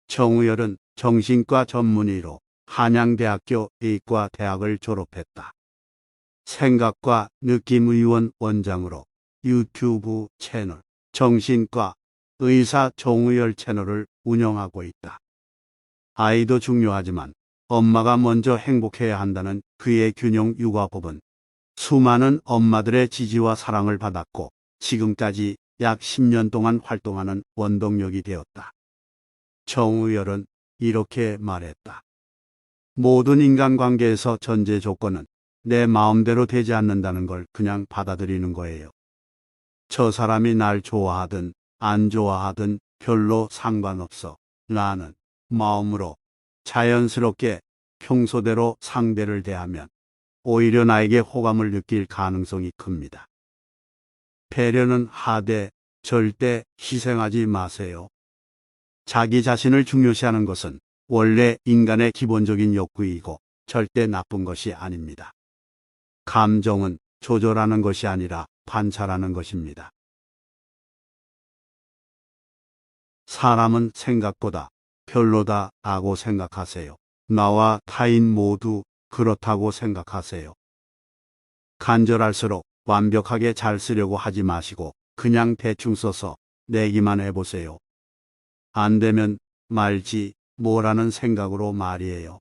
정우열은 정신과 전문의로 한양대학교 의과대학을 졸업했다. 생각과 느낌의원 원장으로 유튜브 채널 정신과 의사 정우열 채널을 운영하고 있다. 아이도 중요하지만 엄마가 먼저 행복해야 한다는 그의 균형 육아법은 수많은 엄마들의 지지와 사랑을 받았고 지금까지 약 10년 동안 활동하는 원동력이 되었다. 정우열은 이렇게 말했다. 모든 인간관계에서 전제 조건은 내 마음대로 되지 않는다는 걸 그냥 받아들이는 거예요. 저 사람이 날 좋아하든 안 좋아하든 별로 상관없어. 나는 마음으로 자연스럽게 평소대로 상대를 대하면 오히려 나에게 호감을 느낄 가능성이 큽니다. 배려는 하되 절대 희생하지 마세요. 자기 자신을 중요시하는 것은 원래 인간의 기본적인 욕구이고 절대 나쁜 것이 아닙니다. 감정은 조절하는 것이 아니라 관찰하는 것입니다. 사람은 생각보다 별로다라고 생각하세요. 나와 타인 모두 그렇다고 생각하세요. 간절할수록 완벽하게 잘 쓰려고 하지 마시고 그냥 대충 써서 내기만 해보세요. 안 되면 말지 뭐라는 생각으로 말이에요.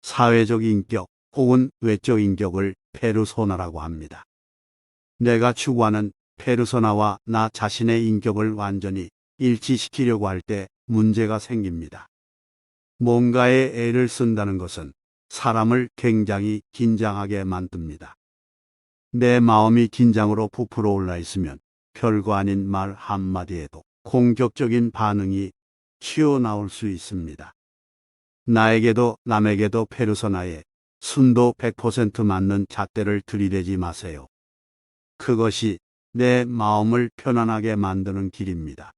사회적 인격 혹은 외적 인격을 페르소나라고 합니다. 내가 추구하는 페르소나와 나 자신의 인격을 완전히 일치시키려고 할 때 문제가 생깁니다. 뭔가에 애를 쓴다는 것은 사람을 굉장히 긴장하게 만듭니다. 내 마음이 긴장으로 부풀어 올라 있으면 별거 아닌 말 한마디에도 공격적인 반응이 튀어나올 수 있습니다. 나에게도 남에게도 페르소나에 순도 100% 맞는 잣대를 들이대지 마세요. 그것이 내 마음을 편안하게 만드는 길입니다.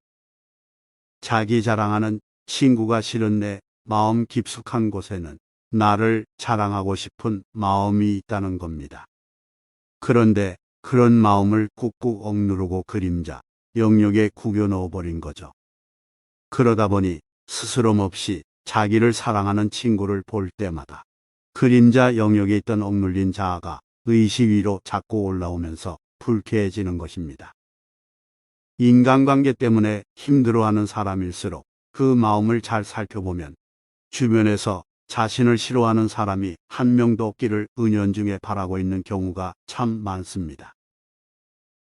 자기 자랑하는 친구가 싫은 내 마음 깊숙한 곳에는 나를 자랑하고 싶은 마음이 있다는 겁니다. 그런데 그런 마음을 꾹꾹 억누르고 그림자 영역에 구겨 넣어버린 거죠. 그러다 보니 스스럼 없이 자기를 사랑하는 친구를 볼 때마다 그림자 영역에 있던 억눌린 자아가 의식 위로 자꾸 올라오면서 불쾌해지는 것입니다. 인간관계 때문에 힘들어하는 사람일수록 그 마음을 잘 살펴보면 주변에서 자신을 싫어하는 사람이 한 명도 없기를 은연중에 바라고 있는 경우가 참 많습니다.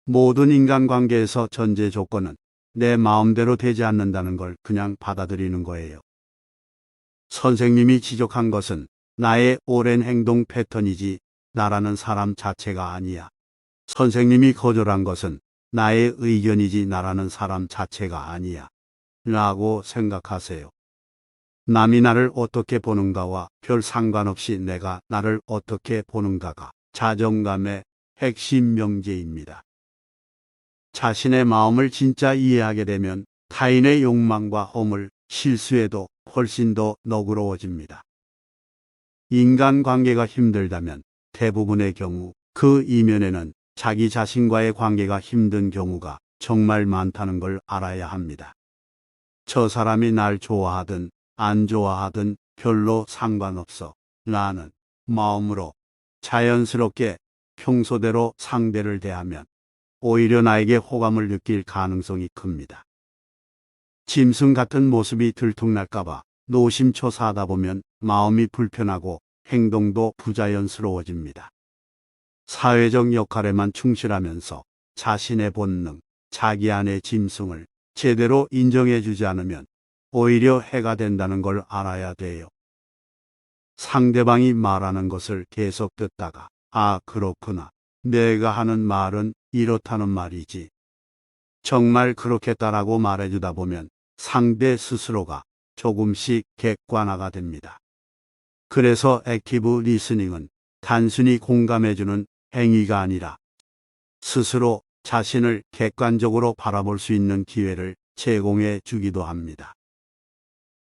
모든 인간관계에서 전제 조건은 내 마음대로 되지 않는다는 걸 그냥 받아들이는 거예요. 선생님이 지적한 것은 나의 오랜 행동 패턴이지 나라는 사람 자체가 아니야. 선생님이 거절한 것은 나의 의견이지 나라는 사람 자체가 아니야. 라고 생각하세요. 남이 나를 어떻게 보는가와 별 상관없이 내가 나를 어떻게 보는가가 자존감의 핵심 명제입니다. 자신의 마음을 진짜 이해하게 되면 타인의 욕망과 허물, 실수에도 훨씬 더 너그러워집니다. 인간관계가 힘들다면 대부분의 경우 그 이면에는 자기 자신과의 관계가 힘든 경우가 정말 많다는 걸 알아야 합니다. 저 사람이 날 좋아하든 안 좋아하든 별로 상관없어. 나는 마음으로 자연스럽게 평소대로 상대를 대하면 오히려 나에게 호감을 느낄 가능성이 큽니다. 짐승 같은 모습이 들통날까봐 노심초사하다 보면 마음이 불편하고 행동도 부자연스러워집니다. 사회적 역할에만 충실하면서 자신의 본능, 자기 안의 짐승을 제대로 인정해주지 않으면 오히려 해가 된다는 걸 알아야 돼요. 상대방이 말하는 것을 계속 듣다가 아, 그렇구나. 내가 하는 말은 이렇다는 말이지. 정말 그렇겠다라고 말해주다 보면 상대 스스로가 조금씩 객관화가 됩니다. 그래서 액티브 리스닝은 단순히 공감해주는 행위가 아니라 스스로 자신을 객관적으로 바라볼 수 있는 기회를 제공해 주기도 합니다.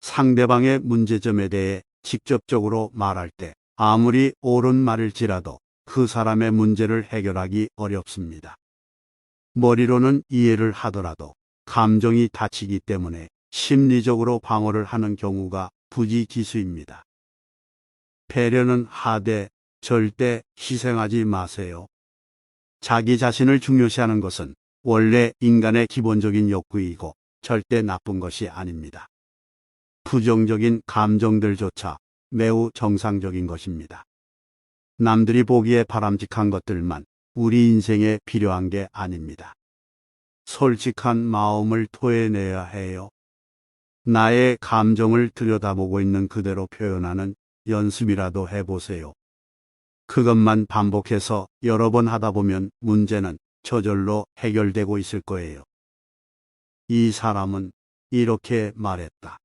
상대방의 문제점에 대해 직접적으로 말할 때 아무리 옳은 말일지라도 그 사람의 문제를 해결하기 어렵습니다. 머리로는 이해를 하더라도 감정이 다치기 때문에 심리적으로 방어를 하는 경우가 부지기수입니다. 배려는 하되 절대 희생하지 마세요. 자기 자신을 중요시하는 것은 원래 인간의 기본적인 욕구이고 절대 나쁜 것이 아닙니다. 부정적인 감정들조차 매우 정상적인 것입니다. 남들이 보기에 바람직한 것들만 우리 인생에 필요한 게 아닙니다. 솔직한 마음을 토해내야 해요. 나의 감정을 들여다보고 있는 그대로 표현하는 연습이라도 해보세요. 그것만 반복해서 여러 번 하다 보면 문제는 저절로 해결되고 있을 거예요. 이 사람은 이렇게 말했다.